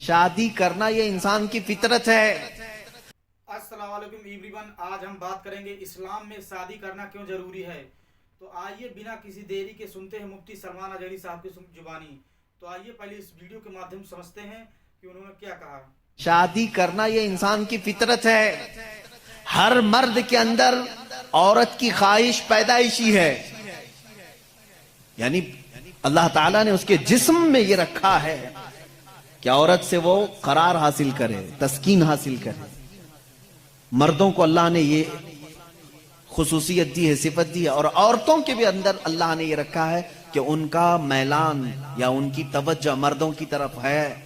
शादी करना ये इंसान की फितरत है। अस्सलाम वालेकुम एवरीवन। आज हम बात करेंगे इस्लाम में शादी करना क्यों ज़रूरी है। तो आइए बिना किसी देरी के सुनते हैं मुफ्ती सलमान अजहरी साहब की जुबानी। तो आइए पहले इस वीडियो के माध्यम से समझते हैं कि उन्होंने क्या कहा। शादी करना ये इंसान की फितरत है। हर मर्द के अंदर औरत की ख्वाहिश पैदाइशी है, यानी अल्लाह ताला ने उसके जिस्म में ये रखा है कि औरत से वो करार हासिल करे, तस्कीन हासिल करे। मर्दों को अल्लाह ने ये खुसूसियत दी है, सिफत दी है, और औरतों के भी अंदर अल्लाह ने ये रखा है कि उनका मैलान या उनकी तवज्जो मर्दों की तरफ है,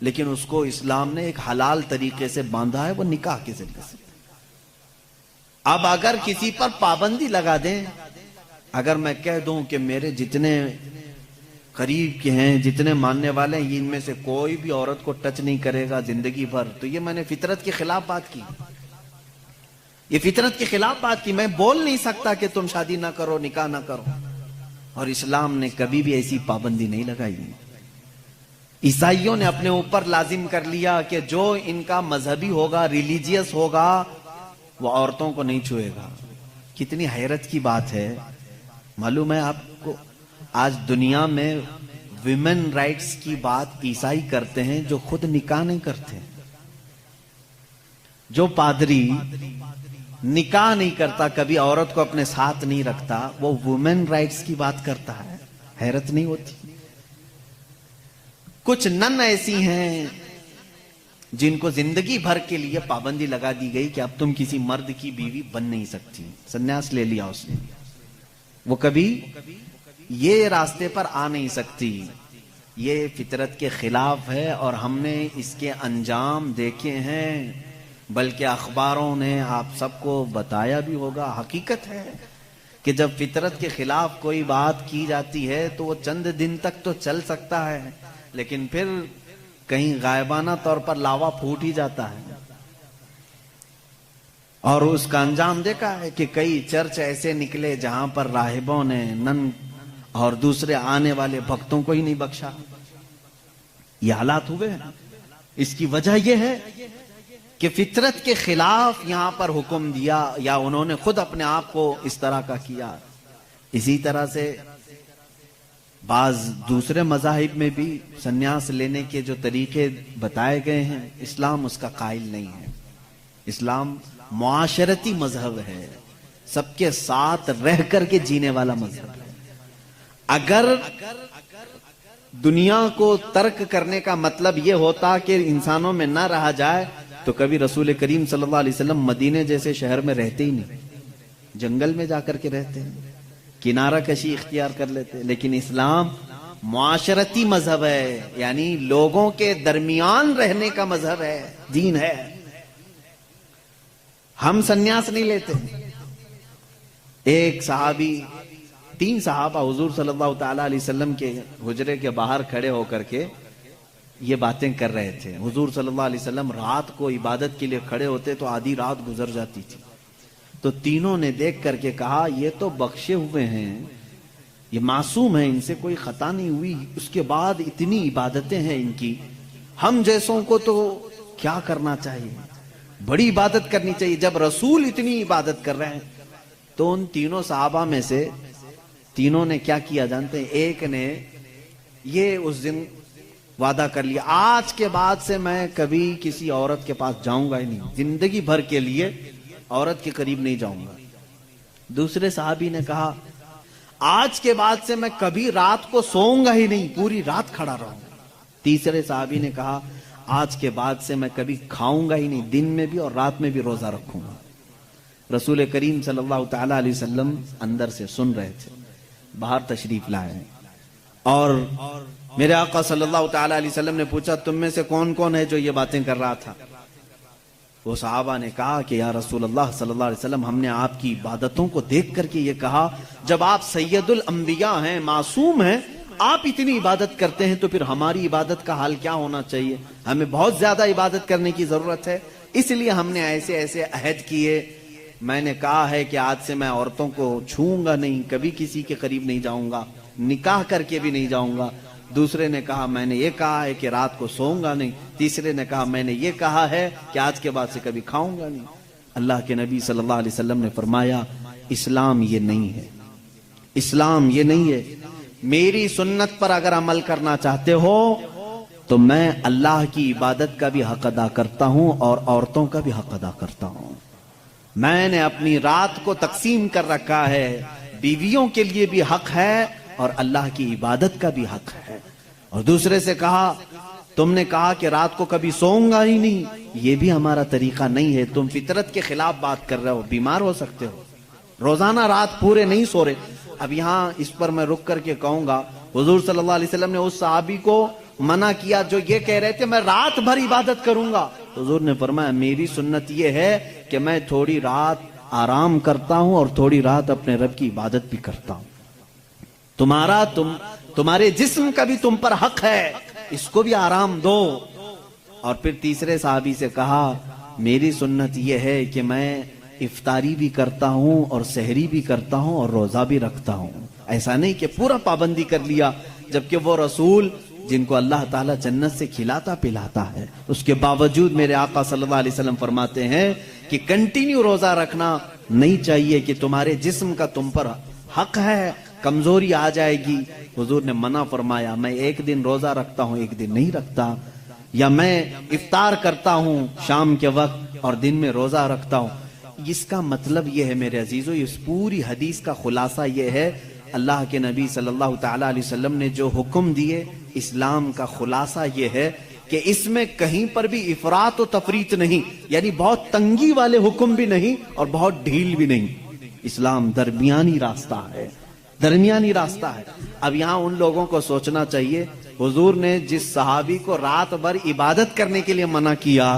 लेकिन उसको इस्लाम ने एक हलाल तरीके से बांधा है, वो निकाह के जरिए से। अब अगर किसी पर पाबंदी लगा दें, अगर मैं कह दूं कि मेरे जितने करीब के हैं, जितने मानने वाले हैं, इनमें से कोई भी औरत को टच नहीं करेगा जिंदगी भर, तो ये मैंने फितरत के खिलाफ बात की। ये फितरत के खिलाफ बात की। मैं बोल नहीं सकता कि तुम शादी ना करो, निकाह ना करो, और इस्लाम ने कभी भी ऐसी पाबंदी नहीं लगाई। ईसाइयों ने अपने ऊपर लाजिम कर लिया कि जो इनका मजहबी होगा, रिलीजियस होगा, वो औरतों को नहीं छुएगा। कितनी हैरत की बात है। मालूम है आपको, आज दुनिया में विमेन राइट्स की बात ईसाई करते हैं जो खुद निकाह नहीं करते। जो पादरी निकाह नहीं करता, कभी औरत को अपने साथ नहीं रखता, वो वुमेन राइट्स की बात करता है। हैरत नहीं होती? कुछ नन ऐसी हैं जिनको जिंदगी भर के लिए पाबंदी लगा दी गई कि अब तुम किसी मर्द की बीवी बन नहीं सकती। सन्यास ले लिया उसने, वो कभी ये रास्ते पर आ नहीं सकती। ये फितरत के खिलाफ है, और हमने इसके अंजाम देखे हैं, बल्कि अखबारों ने आप सबको बताया भी होगा। हकीकत है कि जब फितरत के खिलाफ कोई बात की जाती है तो वो चंद दिन तक तो चल सकता है, लेकिन फिर कहीं गायबाना तौर पर लावा फूट ही जाता है। और उसका अंजाम देखा है कि कई चर्च ऐसे निकले जहां पर राहिबों ने नन और दूसरे आने वाले भक्तों को ही नहीं बख्शा। ये हालात हुए हैं। इसकी वजह यह है कि फितरत के खिलाफ यहां पर हुक्म दिया, या उन्होंने खुद अपने आप को इस तरह का किया। इसी तरह से बाज दूसरे मज़ाहिब में भी सन्यास लेने के जो तरीके बताए गए हैं, इस्लाम उसका कायल नहीं है। इस्लाम मुआशरती मजहब है, सबके साथ रह करके जीने वाला मजहब है। अगर दुनिया को तर्क करने का मतलब यह होता कि इंसानों में ना रहा जाए, तो कभी रसूल करीम सल्लल्लाहु अलैहि वसल्लम मदीने जैसे शहर में रहते ही नहीं, जंगल में जाकर के रहते हैं, किनारा कशी इख्तियार कर लेते हैं। लेकिन इस्लाम मुआशरती मजहब है, यानी लोगों के दरमियान रहने का मजहब है, दीन है। हम सन्यास नहीं लेते। एक सहाबी, 3 सहाबा हुजूर सल्लल्लाहु ताला अलैहि वसल्लम के हुजरे के बाहर खड़े होकर के ये बातें कर रहे थे। हुजूर सल्लल्लाहु अलैहि वसल्लम रात को इबादत के लिए खड़े होते तो आधी रात गुजर जाती थी। तो तीनों ने देख करके कहा, ये तो बख्शे हुए हैं, ये मासूम है, इनसे कोई खता नहीं हुई, उसके बाद इतनी इबादतें हैं इनकी, हम जैसों को तो क्या करना चाहिए, बड़ी इबादत करनी चाहिए। जब रसूल इतनी इबादत कर रहे हैं, तो उन तीनों सहाबा में से तीनों ने क्या किया जानते हैं? एक ने ये उस दिन वादा कर लिया, आज के बाद से मैं कभी किसी औरत के पास जाऊंगा ही नहीं, जिंदगी भर के लिए औरत के करीब नहीं जाऊंगा। दूसरे साहबी ने कहा, आज के बाद से मैं कभी रात को सोऊंगा ही नहीं, पूरी रात खड़ा रहूंगा। तीसरे साहबी ने कहा, आज के बाद से मैं कभी खाऊंगा ही नहीं, दिन में भी और रात में भी रोजा रखूंगा। रसूल करीम सल्लल्लाहु ताला अलैहि वसल्लम अंदर से सुन रहे थे, बाहर तशरीफ लाए, और मेरे आका सल्लल्लाहु ताला अलैहि वसल्लम ने पूछा, तुम में से कौन कौन है जो ये बातें कर रहा था? वो सहाबा ने कहा कि या रसूल अल्लाह सल्लल्लाहु अलैहि वसल्लम, हमने आपकी इबादतों को देख करके ये कहा, जब आप सैयदुल अंबिया हैं, मासूम हैं, आप इतनी इबादत करते हैं, तो फिर हमारी इबादत का हाल क्या होना चाहिए? हमें बहुत ज्यादा इबादत करने की जरूरत है, इसलिए हमने ऐसे ऐसे अहद किए। मैंने कहा है कि आज से मैं औरतों को छूऊंगा नहीं, कभी किसी के करीब नहीं जाऊंगा, निकाह करके भी नहीं जाऊंगा, دوسرے نے کہا میں نے یہ کہا ہے کہ رات کو سوؤں گا نہیں، تیسرے نے کہا میں نے یہ کہا ہے کہ آج کے بعد سے کبھی کھاؤں گا نہیں۔ اللہ کے نبی صلی اللہ علیہ وسلم نے فرمایا اسلام یہ نہیں ہے، اسلام یہ نہیں ہے۔ میری سنت پر اگر عمل کرنا چاہتے ہو تو میں اللہ کی عبادت کا بھی حق ادا کرتا ہوں اور عورتوں کا بھی حق ادا کرتا ہوں۔ میں نے اپنی رات کو تقسیم کر رکھا ہے، بیویوں کے لیے بھی حق ہے اور اللہ کی عبادت کا بھی حق ہے۔ اور دوسرے سے کہا تم نے کہا کہ رات کو کبھی سوؤں گا ہی نہیں، یہ بھی ہمارا طریقہ نہیں ہے، تم فطرت کے خلاف بات کر رہے ہو، بیمار ہو سکتے ہو، روزانہ رات پورے نہیں سو رہے۔ اب یہاں اس پر میں رک کر کے کہوں گا حضور صلی اللہ علیہ وسلم نے اس صحابی کو منع کیا جو یہ کہہ رہے تھے میں رات بھر عبادت کروں گا، حضور نے فرمایا میری سنت یہ ہے کہ میں تھوڑی رات آرام کرتا ہوں اور تھوڑی رات اپنے رب کی عبادت بھی کرتا ہوں۔ تمہارے جسم کا بھی تم پر حق ہے، اس کو بھی آرام دو۔ اور پھر تیسرے صحابی سے کہا میری سنت یہ ہے کہ میں افطاری بھی کرتا ہوں اور سحری بھی کرتا ہوں اور روزہ بھی رکھتا ہوں۔ ایسا نہیں کہ پورا پابندی کر لیا، جبکہ وہ رسول جن کو اللہ تعالیٰ جنت سے کھلاتا پلاتا ہے، اس کے باوجود میرے آقا صلی اللہ علیہ وسلم فرماتے ہیں کہ کنٹینیو روزہ رکھنا نہیں چاہیے، کہ تمہارے جسم کا تم پر حق ہے، کمزوری آ جائے گی۔ حضور نے منع فرمایا میں ایک دن روزہ رکھتا ہوں ایک دن نہیں رکھتا، یا میں افطار کرتا ہوں شام کے وقت اور دن میں روزہ رکھتا ہوں۔ اس کا مطلب یہ ہے میرے عزیزو، اس پوری حدیث کا خلاصہ یہ ہے اللہ کے نبی صلی اللہ تعالی علیہ وسلم نے جو حکم دیے، اسلام کا خلاصہ یہ ہے کہ اس میں کہیں پر بھی افراط و تفریط نہیں، یعنی بہت تنگی والے حکم بھی نہیں اور بہت ڈھیل بھی نہیں۔ اسلام درمیانی راستہ ہے، درمیانی راستہ ہے۔ اب یہاں ان لوگوں کو سوچنا چاہیے حضور نے جس صحابی کو رات بھر عبادت کرنے کے لیے منع کیا،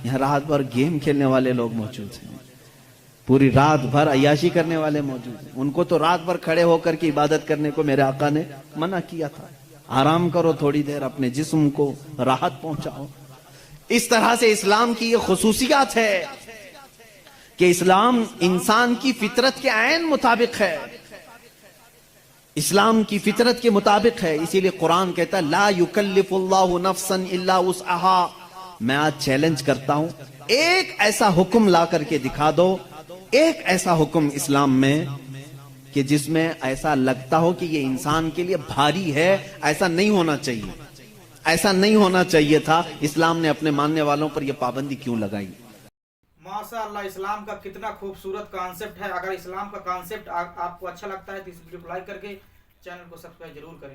یہاں رات بھر گیم کھیلنے والے لوگ موجود ہیں، پوری رات بھر عیاشی کرنے والے موجود ہیں، ان کو تو رات بھر کھڑے ہو کر کے عبادت کرنے کو میرے آقا نے منع کیا تھا۔ آرام کرو تھوڑی دیر، اپنے جسم کو راحت پہنچاؤ۔ اس طرح سے اسلام کی یہ خصوصیات ہے کہ اسلام انسان کی فطرت کے عین مطابق ہے، اسلام کی فطرت کے مطابق ہے۔ اسی لیے قرآن کہتا ہے لا یکلف اللہ نفسا الا وسعها۔ میں آج چیلنج کرتا ہوں، ایک ایسا حکم لا کر کے دکھا دو، ایک ایسا حکم اسلام میں کہ جس میں ایسا لگتا ہو کہ یہ انسان کے لیے بھاری ہے، ایسا نہیں ہونا چاہیے، ایسا نہیں ہونا چاہیے تھا۔ اسلام نے اپنے ماننے والوں پر یہ پابندی کیوں لگائی؟ ماشاء اللہ، اسلام کا کتنا خوبصورت کانسیپٹ ہے۔ اگر اسلام کا کانسیپٹ آپ کو اچھا لگتا ہے تو اس ویڈیو کو لائک کر کے چینل کو سبسکرائب ضرور کریں۔